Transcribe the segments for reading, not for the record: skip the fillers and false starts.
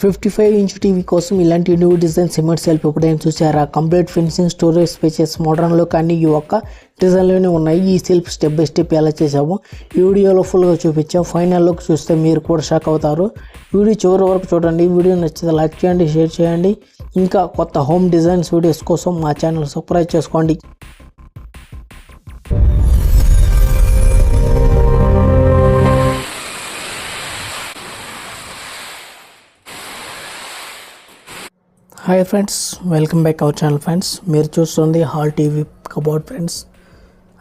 55 inch TV కోసం ఇలాంటి new design cement self ఎప్పుడైనా చూసారా? Complete finishing, storage spaces, modern look అన్ని ఈ ఒక్క డిజైన్లోనే ఉన్నాయి. ఈ సెల్ఫ్ స్టెప్ బై స్టెప్ ఎలా చేసాము ఈ వీడియోలో ఫుల్గా చూపించాం. ఫైనల్ లుక్ చూస్తే మీరు కూడా షాక్ అవుతారు. వీడియో చివరి వరకు చూడండి. వీడియో నచ్చితే లైక్ చేయండి, షేర్ చేయండి. ఇంకా కొత్త హోమ్ డిజైన్స్ వీడియోస్ కోసం మా ఛానల్ సబ్స్క్రైబ్ చేసుకోండి. Hi friends, welcome back our channel friends. మీరు చూస్తుంది హాల్ టీవీ కబోర్డ్ ఫ్రెండ్స్.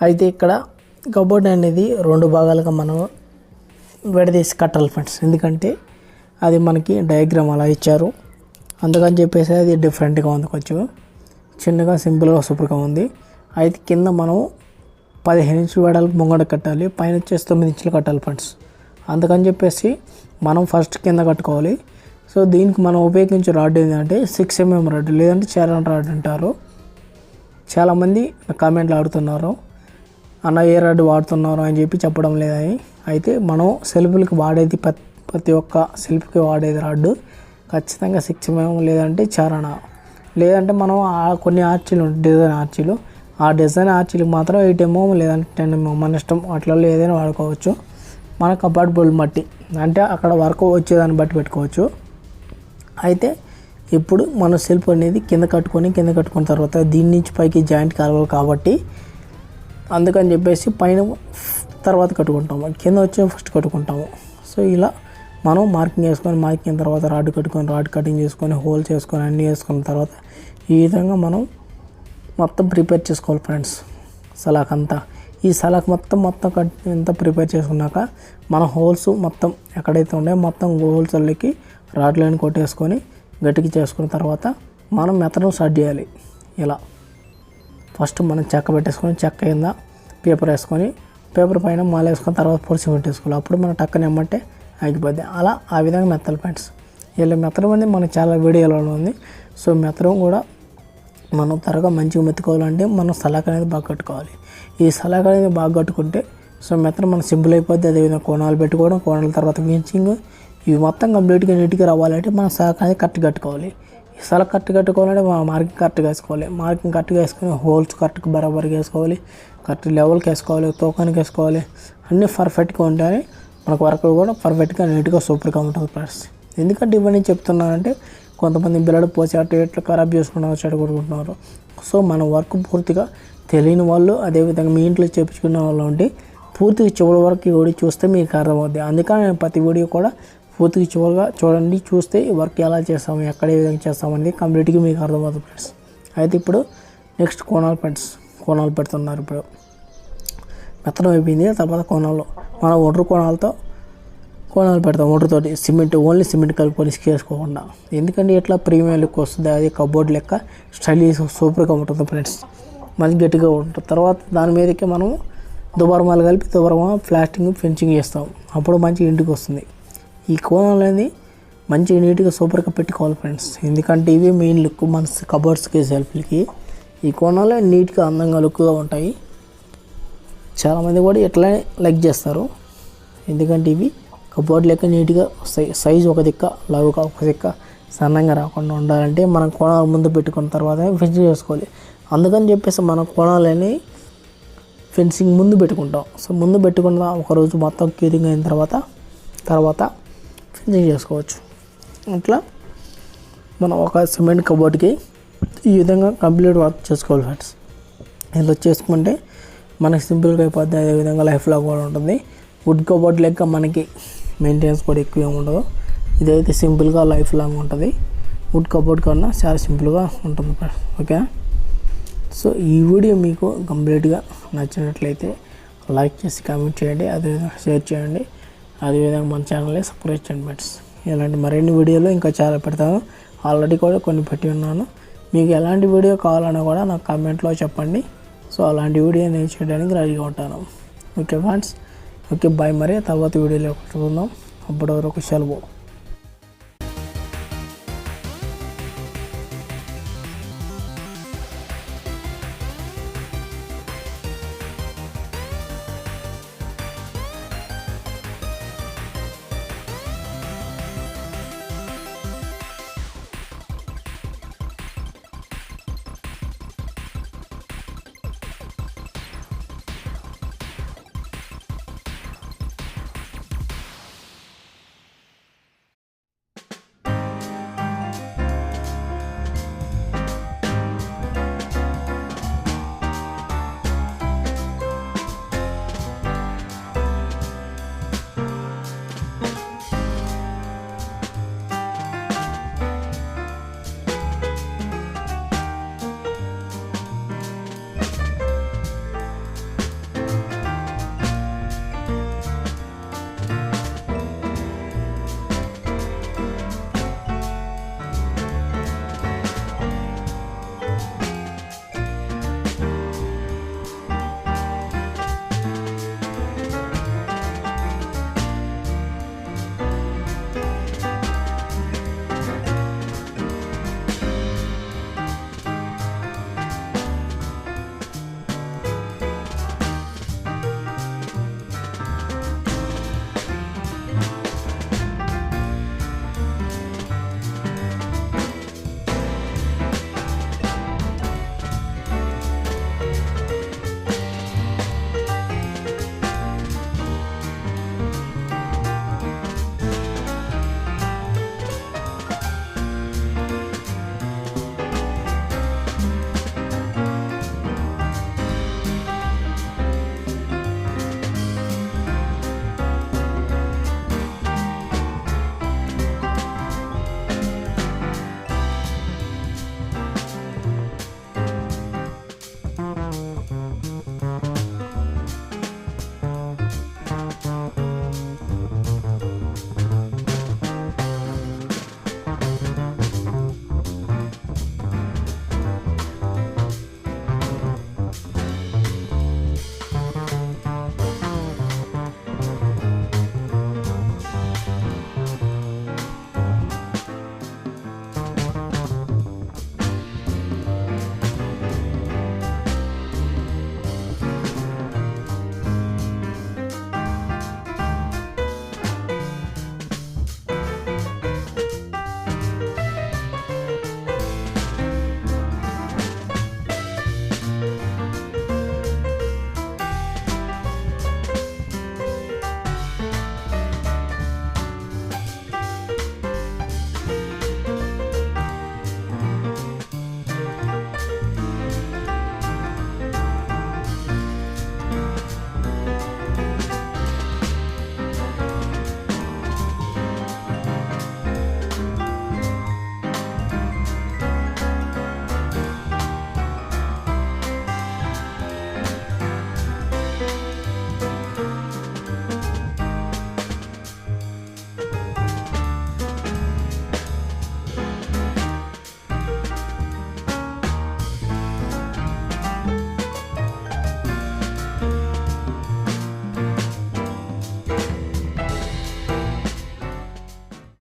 అయితే ఇక్కడ కబోర్డ్ అనేది రెండు భాగాలుగా మనం విడదీసి కట్టాలి ఫ్రెండ్స్. ఎందుకంటే అది మనకి డయాగ్రామ్ అలా ఇచ్చారు, అందుకని చెప్పేసి అది డిఫరెంట్గా ఉంది, కొంచెం చిన్నగా సింపుల్గా సూపర్గా ఉంది. అయితే కింద మనం 15 ఇంచులు వెడల్పు ముంగడ కట్టాలి, పైన వచ్చేసి 9 ఇంచులు కట్టాలి ఫ్రెండ్స్. అందుకని చెప్పేసి మనం ఫస్ట్ కింద కట్టుకోవాలి. సో దీనికి మనం ఉపయోగించే రాడ్ ఏంటంటే 6 mm రాడ్, లేదంటే చారన్ రాడ్ అంటారు. చాలామంది కామెంట్లు ఆడుతున్నారు, అన్న ఏ రాడ్ వాడుతున్నారు అని చెప్పి చెప్పడం లేదని. అయితే మనం సెల్ఫ్లకి వాడేది ప్రతి ఒక్క సెల్ఫ్కి వాడేది రాడ్ ఖచ్చితంగా 6 mm, లేదంటే చారణ, లేదంటే మనం కొన్ని ఆర్చీలు ఉంటాయి, డిజైన్ ఆర్చీలు. ఆ డిజైన్ ఆర్చీలకు మాత్రం 8 mm లేదంటే 10 mm, మన ఇష్టం, వాటిలో ఏదైనా వాడుకోవచ్చు. మన కంపార్టబుల్ బట్టి, అంటే అక్కడ వర్క్ వచ్చేదాన్ని బట్టి పెట్టుకోవచ్చు. అయితే ఇప్పుడు మన సెల్ఫ్ అనేది కింద కట్టుకున్న తర్వాత దీని నుంచి పైకి జాయింట్ కావాలి కాబట్టి అందుకని చెప్పేసి పైన తర్వాత కట్టుకుంటాము, కింద వచ్చి ఫస్ట్ కట్టుకుంటాము. సో ఇలా మనం మార్కింగ్ వేసుకొని తర్వాత రాడ్ కటింగ్ చేసుకొని హోల్ చేసుకొని అన్నీ వేసుకున్న తర్వాత ఈ విధంగా మనం మొత్తం ప్రిపేర్ చేసుకోవాలి ఫ్రెండ్స్. సలాక్ అంతా, ఈ సలాక్ మొత్తం అంతా ప్రిపేర్ చేసుకున్నాక మన హోల్స్ మొత్తం ఎక్కడైతే ఉన్నాయో మొత్తం హోల్స్ అల్లికి రాడ్ లైన్ కొట్టేసుకొని గట్టికి చేసుకున్న తర్వాత మనం మెత్తడం స్టార్ట్ చేయాలి. ఇలా ఫస్ట్ మనం చెక్క పెట్టేసుకొని, చెక్క కింద పేపర్ వేసుకొని, పేపర్ పైన మాల వేసుకొని తర్వాత పొడి సిమెంట్ వేసుకోవాలి. అప్పుడు మనం టక్కన ఏమంటే ఆగిపోద్ది. అలా ఆ విధంగా మెత్తలు ఫ్రెండ్స్. ఇలా మెత్తడం అనేది మనకు చాలా వీడియోలో ఉంది. సో మెత్తడం కూడా మనం త్వరగా మంచిగా మెత్తుకోవాలంటే మనం సలాక్ అనేది బాగా కట్టుకోవాలి. ఈ సలాక్ అనేది బాగా కట్టుకుంటే సో మెత్తడం మనకు సింపుల్ అయిపోద్ది. అదేవిధంగా కోణాలు పెట్టుకోవడం, కోణాల తర్వాత ఫినిషింగ్, ఇవి మొత్తం కంప్లీట్గా నీట్గా రావాలంటే మనం సలాక్ అనేది కరెక్ట్ కట్టుకోవాలి. ఈ సలాక్ కరెక్ట్ కట్టుకోవాలంటే మనం మార్కింగ్ కరెక్ట్గా వేసుకోవాలి. మార్కింగ్ కరెక్ట్గా వేసుకొని హోల్స్ కరెక్ట్గా బరాబర్గా వేసుకోవాలి, కరెక్ట్ లెవెల్కి వేసుకోవాలి, తూకానికి వేసుకోవాలి. అన్నీ పర్ఫెక్ట్గా ఉంటాయి. మనకు వర్క్ కూడా పర్ఫెక్ట్గా నీట్గా సూపర్గా ఉంటుంది ఫ్రెండ్స్. ఎందుకంటే ఇవన్నీ చెప్తున్నానంటే కొంతమంది బిల్లలు పోసి అటు ఇట్లా ఖరాబ్ చేసుకున్నారు, చెడగొట్టుకుంటున్నారు. సో మన వర్క్ పూర్తిగా తెలియని వాళ్ళు, అదేవిధంగా మీ ఇంట్లో చేపించుకున్న వాళ్ళు ఉంటే పూర్తిగా చివరి వరకు ఈ వీడియో చూస్తే మీకు అర్థమవుద్ది. అందుకని నేను ప్రతి వీడియో కూడా పూర్తిగా చివరిగా చూడండి, చూస్తే వర్క్ ఎలా చేస్తాము, ఎక్కడ ఏ విధంగా చేస్తాము అనేది కంప్లీట్గా మీకు అర్థమవుతుంది ఫ్రెండ్స్. అయితే ఇప్పుడు నెక్స్ట్ కోణాలు ఫ్రెండ్స్. కోణాలు పెడుతున్నారు. ఇప్పుడు మెత్తడం అయిపోయింది, తర్వాత కోణాలు మనం ఒడ్రు కోణాలు పెడతాం. ఒడ్రుతోటి సిమెంట్, ఓన్లీ సిమెంట్ కలుపుకొని చేసుకోకుండా. ఎందుకంటే ఇట్లా ప్రీమియం లుక్ వస్తుంది, అది కబోర్డ్ లెక్క స్టైలిష్ సూపర్గా ఉంటుంది ఫ్రెండ్స్. మంచి గట్టిగా ఉంటుంది. తర్వాత దాని మీదకి మనం దుబారమాలు కలిపి ప్లాస్టింగ్ ఫినిషింగ్ చేస్తాం. అప్పుడు మంచి ఇంటికి వస్తుంది. ఈ కోణాలు అనేది మంచిగా నీట్గా సూపర్గా పెట్టుకోవాలి ఫ్రెండ్స్. ఎందుకంటే ఇవి మెయిన్ లుక్ మన కబోర్డ్స్కి, సెల్ఫ్లకి. ఈ కోణాలు నీట్గా అందంగా లుక్గా ఉంటాయి. చాలామంది కూడా ఇట్లా లైక్ చేస్తారు. ఎందుకంటే ఇవి కబోర్డ్ లెక్క నీట్గా వస్తాయి. సైజు ఒక దిక్క, లావుగా ఒక దిక్క, సన్నంగా రాకుండా ఉండాలంటే మనం కోణాలు ముందు పెట్టుకున్న తర్వాత ఫినిషింగ్ చేసుకోవాలి. అందుకని చెప్పేసి మనం కోణాలని ఫెన్సింగ్ ముందు పెట్టుకుంటాం. సో ముందు పెట్టుకున్న ఒకరోజు మొత్తం క్యూరింగ్ అయిన తర్వాత ఫినిషింగ్ చేసుకోవచ్చు. అట్లా మనం ఒక సిమెంట్ కబోర్డ్కి ఈ విధంగా కంప్లీట్ వర్క్ చేసుకోవాలి ఫ్రెండ్స్. ఇలా చేసుకుంటే మనకి సింపుల్గా అయిపోద్ది. అదేవిధంగా లైఫ్ లాగా కూడా ఉంటుంది. వుడ్ కబోర్డ్ లెక్క మనకి మెయింటెనెన్స్ కూడా ఎక్కువ ఏమి ఉండదు. ఇదైతే సింపుల్గా లైఫ్ లాగా ఉంటుంది. వుడ్ కబోర్డ్ కన్నా చాలా సింపుల్గా ఉంటుంది ఫ్రెండ్స్. ఓకే, సో ఈ వీడియో మీకు కంప్లీట్గా నచ్చినట్లయితే లైక్ చేసి కామెంట్ చేయండి, అదేవిధంగా షేర్ చేయండి, అదేవిధంగా మన ఛానల్ని సబ్స్క్రైబ్ చేయండి ఫ్రెండ్స్. ఇలాంటి మరిన్ని వీడియోలు ఇంకా చాలా పెడతాను. ఆల్రెడీ కూడా కొన్ని పెట్టి ఉన్నాను. మీకు ఎలాంటి వీడియో కావాలన్నా కూడా నాకు కామెంట్లో చెప్పండి. సో అలాంటి వీడియో నేను చేయడానికి రెడీగా ఉంటాను. Okay friends, okay bye. మరి తర్వాత వీడియోలో చూద్దాం. అప్పటి వరకు సెలవు.